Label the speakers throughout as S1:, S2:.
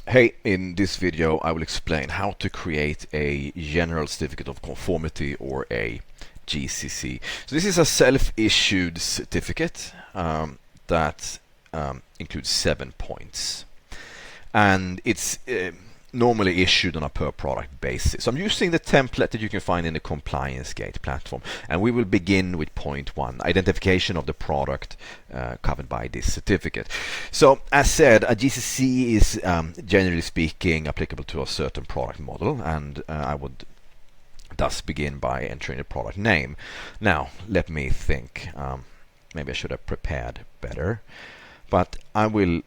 S1: Hey, in this video I will explain how to create a General Certificate of Conformity, or a GCC. So this is a self-issued certificate that includes 7 points, and it's normally issued on a per product basis. So I'm using the template that you can find in the Compliance Gate platform, and we will begin with point 1, identification of the product covered by this certificate. So as said, a GCC is generally speaking applicable to a certain product model, and I would thus begin by entering the product name. Now let me think, maybe I should have prepared better, but I will.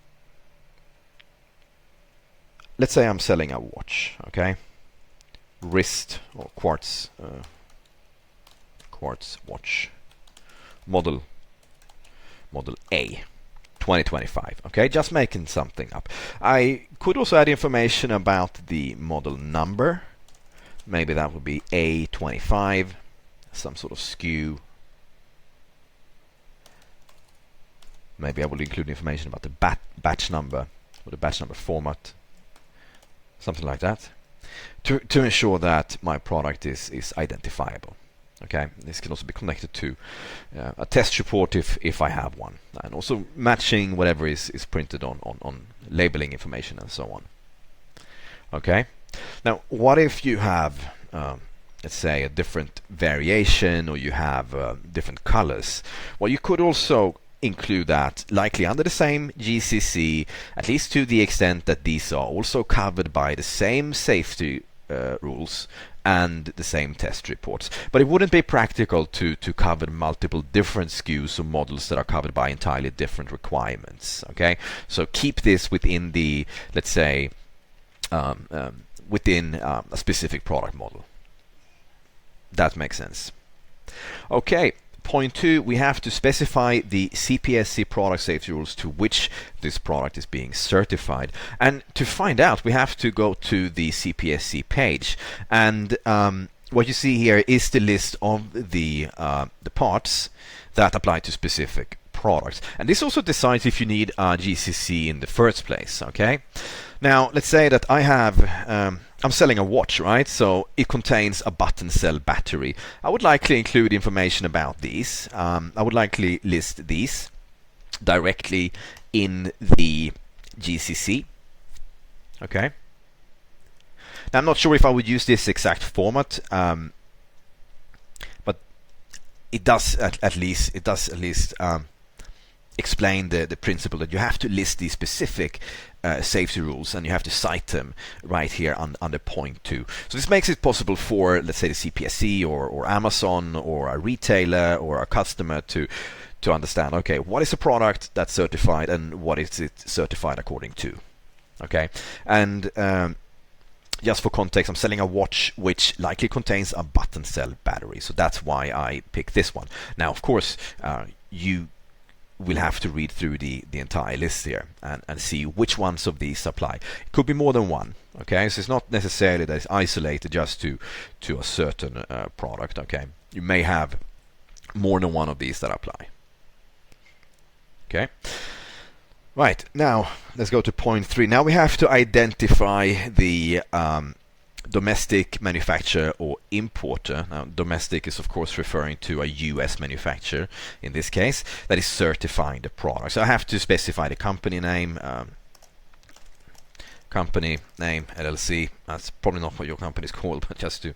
S1: Let's say I'm selling a watch, okay? Wrist or quartz watch, model A, 2025. Okay, just making something up. I could also add information about the model number. Maybe that would be A25, some sort of SKU. Maybe I will include information about the batch number or the batch number format. Something like that, to ensure that my product is identifiable. Okay, this can also be connected to a test report if I have one, and also matching whatever is printed on labeling information and so on. Okay, now what if you have let's say a different variation, or you have different colors? Well, you could also include that, likely under the same GCC, at least to the extent that these are also covered by the same safety rules and the same test reports. But it wouldn't be practical to cover multiple different SKUs or models that are covered by entirely different requirements. Okay, so keep this within the, let's say, within a specific product model. That makes sense. Okay. Point 2, we have to specify the CPSC product safety rules to which this product is being certified. And to find out, we have to go to the CPSC page. And what you see here is the list of the parts that apply to specific products. And this also decides if you need a GCC in the first place. Okay. Now, let's say that I have I'm selling a watch, right? So it contains a button cell battery. I would likely include information about these. I would likely list these directly in the GCC. Okay. Now I'm not sure if I would use this exact format, but it does at least explain the principle that you have to list these specific safety rules, and you have to cite them right here under point 2. So this makes it possible for, let's say, the CPSC or Amazon or a retailer or a customer to understand, okay, what is a product that's certified and what is it certified according to. Okay, and just for context, I'm selling a watch which likely contains a button cell battery, so that's why I picked this one. Now, of course, you will have to read through the entire list here and see which ones of these apply. It could be more than one. Okay, so it's not necessarily that it's isolated just to a certain product. Okay, you may have more than one of these that apply. Okay, right, now let's go to point 3. Now we have to identify the domestic manufacturer or importer. Now, domestic is of course referring to a US manufacturer in this case that is certifying the product. So I have to specify the company name, LLC. That's probably not what your company is called, but just to,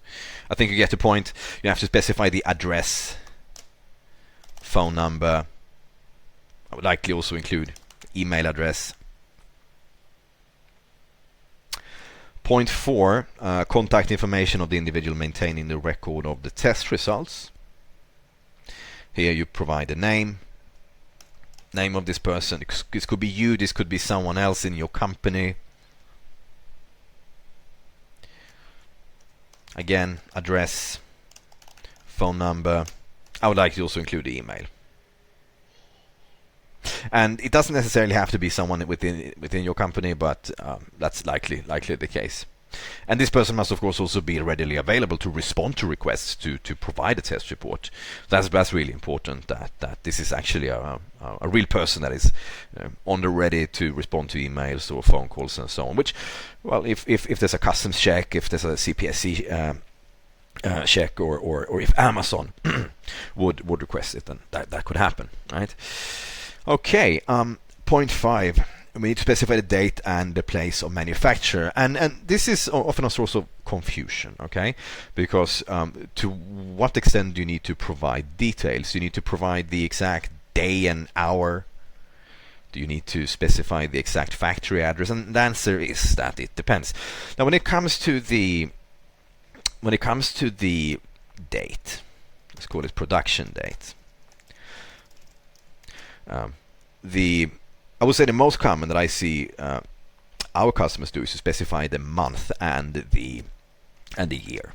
S1: I think you get the point. You have to specify the address, phone number. I would likely also include email address. Point 4, contact information of the individual maintaining the record of the test results. Here you provide the name of this person. This could be you, this could be someone else in your company. Again, address, phone number. I would like to also include the email. And it doesn't necessarily have to be someone within your company, but that's likely the case. And this person must, of course, also be readily available to respond to requests to provide a test report. That's really important, that this is actually a real person that is on the ready to respond to emails or phone calls and so on. Which, well, if there's a customs check, if there's a CPSC check, or if Amazon would request it, then that could happen, right? Okay, point 5. We need to specify the date and the place of manufacture, and this is often a source of confusion, okay? Because to what extent do you need to provide details? Do you need to provide the exact day and hour? Do you need to specify the exact factory address? And the answer is that it depends. Now, when it comes to the date, let's call it production date. I would say the most common that I see our customers do is to specify the month and the year.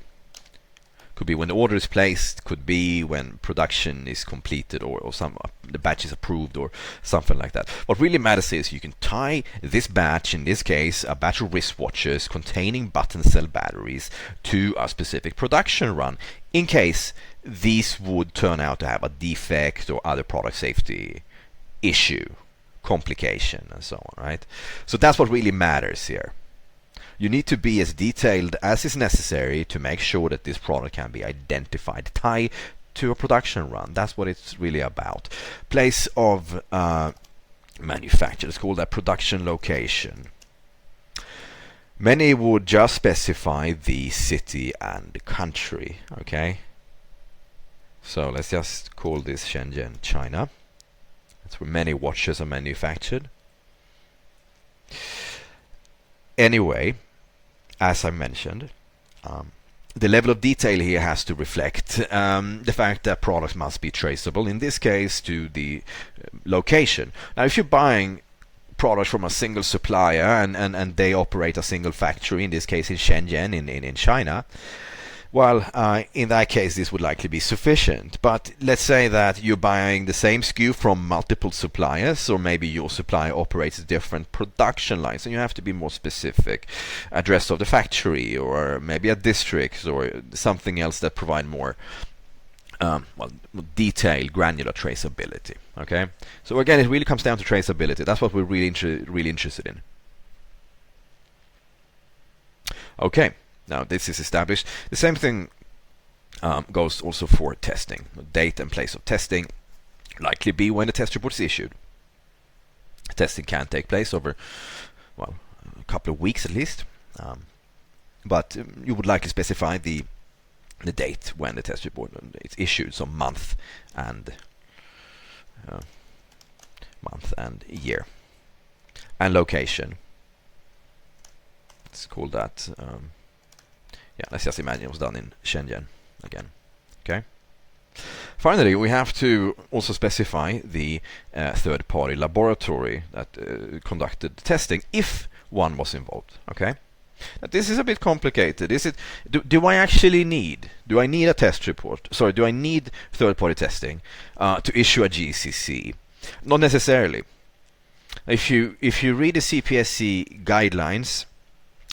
S1: Could be when the order is placed, could be when production is completed, or the batch is approved, or something like that. What really matters is you can tie this batch, in this case a batch of wristwatches containing button cell batteries, to a specific production run, in case these would turn out to have a defect or other product safety issue, complication, and so on, right? So that's what really matters here. You need to be as detailed as is necessary to make sure that this product can be identified, tied to a production run. That's what it's really about. Place of manufacture, let's call that production location. Many would just specify the city and the country, okay? So let's just call this Shenzhen, China. That's where many watches are manufactured. Anyway, as I mentioned, the level of detail here has to reflect the fact that products must be traceable, in this case to the location. Now, if you're buying products from a single supplier and they operate a single factory, in this case in Shenzhen in China, well, in that case this would likely be sufficient. But let's say that you're buying the same SKU from multiple suppliers, or maybe your supplier operates different production lines, and you have to be more specific. Address of the factory, or maybe a district, or something else that provide more detailed, granular traceability. Okay, so again, it really comes down to traceability. That's what we're really interested in. Okay. Now this is established. The same thing goes also for testing. Date and place of testing likely be when the test report is issued. Testing can take place over, well, a couple of weeks at least, but you would likely specify the date when the test report is issued, so month and year, and location. Let's call that. Yeah, let's just imagine it was done in Shenzhen again. Okay. Finally, we have to also specify the third-party laboratory that conducted the testing, if one was involved. Okay. Now, this is a bit complicated. Is it? Do I actually need? Do I need a test report? Sorry, do I need third-party testing to issue a GCC? Not necessarily. If you read the CPSC guidelines,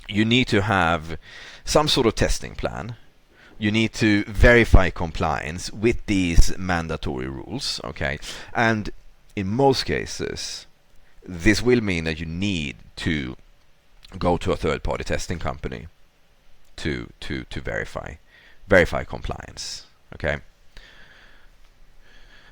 S1: you need to have some sort of testing plan. You need to verify compliance with these mandatory rules, okay? And in most cases, this will mean that you need to go to a third-party testing company to verify compliance, okay?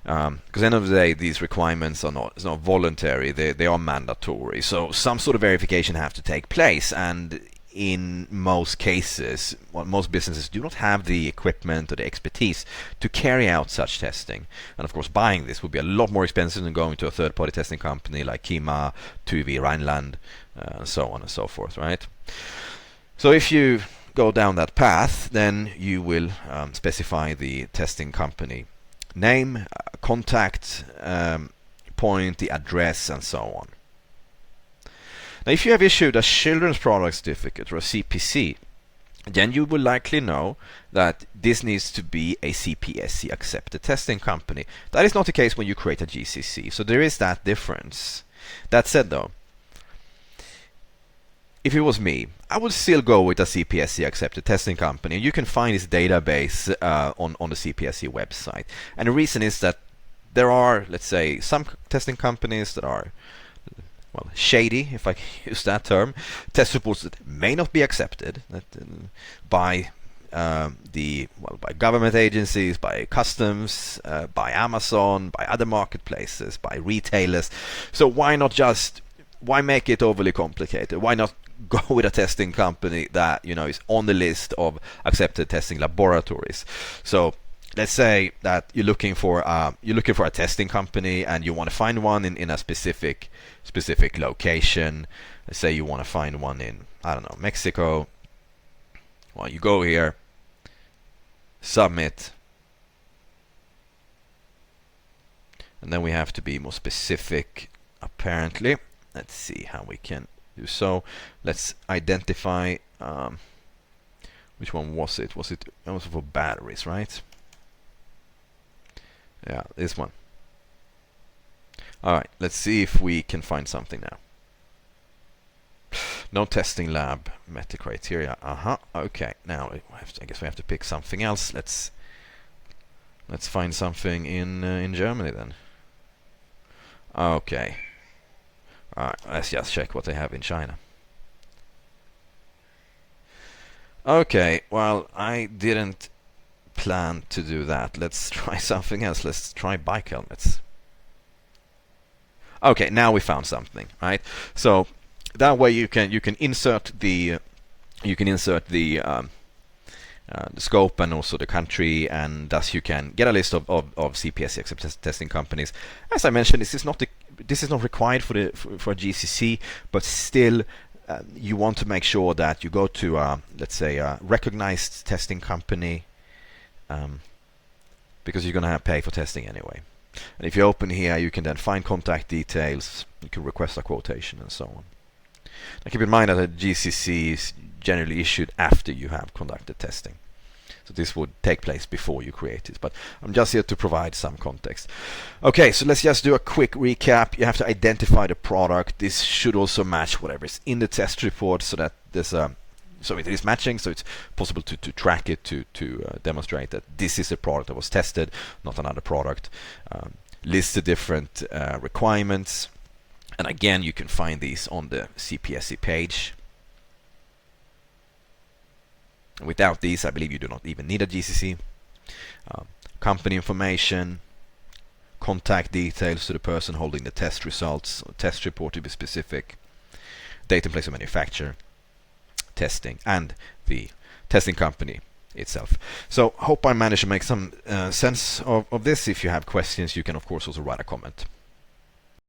S1: Because at the end of the day, these requirements are not voluntary; they are mandatory. So some sort of verification have to take place, and in most cases, most businesses do not have the equipment or the expertise to carry out such testing. And of course, buying this would be a lot more expensive than going to a third-party testing company like Kima, TÜV Rheinland, and so on and so forth, right? So if you go down that path, then you will specify the testing company name, contact point, the address, and so on. Now, if you have issued a children's product certificate or a CPC, then you will likely know that this needs to be a CPSC accepted testing company. That is not the case when you create a GCC, so there is that difference. That said, though, if it was me, I would still go with a CPSC accepted testing company. You can find this database on the CPSC website. And the reason is that there are, let's say, some testing companies that are, well, shady, if I can use that term, test reports that may not be accepted by by government agencies, by customs, by Amazon, by other marketplaces, by retailers. So why make it overly complicated? Why not go with a testing company that is on the list of accepted testing laboratories? So let's say that you're looking for a testing company and you want to find one in a specific location. Let's say you want to find one in, I don't know, Mexico. Well, you go here, submit, and then we have to be more specific, apparently. Let's see how we can do so. Let's identify which one was it? Was it also for batteries, right? Yeah, this one. Alright, let's see if we can find something now. No testing lab met the criteria. Okay, now I guess we have to pick something else. Let's find something in Germany then. Okay. Alright, let's just check what they have in China. Okay, well, I didn't plan to do that. Let's try something else. Let's try bike helmets. Okay, now we found something, right? So that way you can insert the scope and also the country, and thus you can get a list of CPSC accepted testing companies. As I mentioned, this is not required for a GCC, but still you want to make sure that you go to let's say a recognized testing company, because you're going to have to pay for testing anyway. And if you open here, you can then find contact details, you can request a quotation and so on. Now keep in mind that a GCC is generally issued after you have conducted testing. So this would take place before you create it, but I'm just here to provide some context. Okay, so let's just do a quick recap. You have to identify the product. This should also match whatever is in the test report, so that there's so it is matching, so it's possible to track it, to demonstrate that this is a product that was tested, not another product. List the different requirements, and again, you can find these on the CPSC page. Without these, I believe you do not even need a GCC. Company information, contact details to the person holding the test results, test report to be specific, date and place of manufacture, testing, and the testing company itself. So hope I managed to make some sense of this. If you have questions, you can of course also write a comment.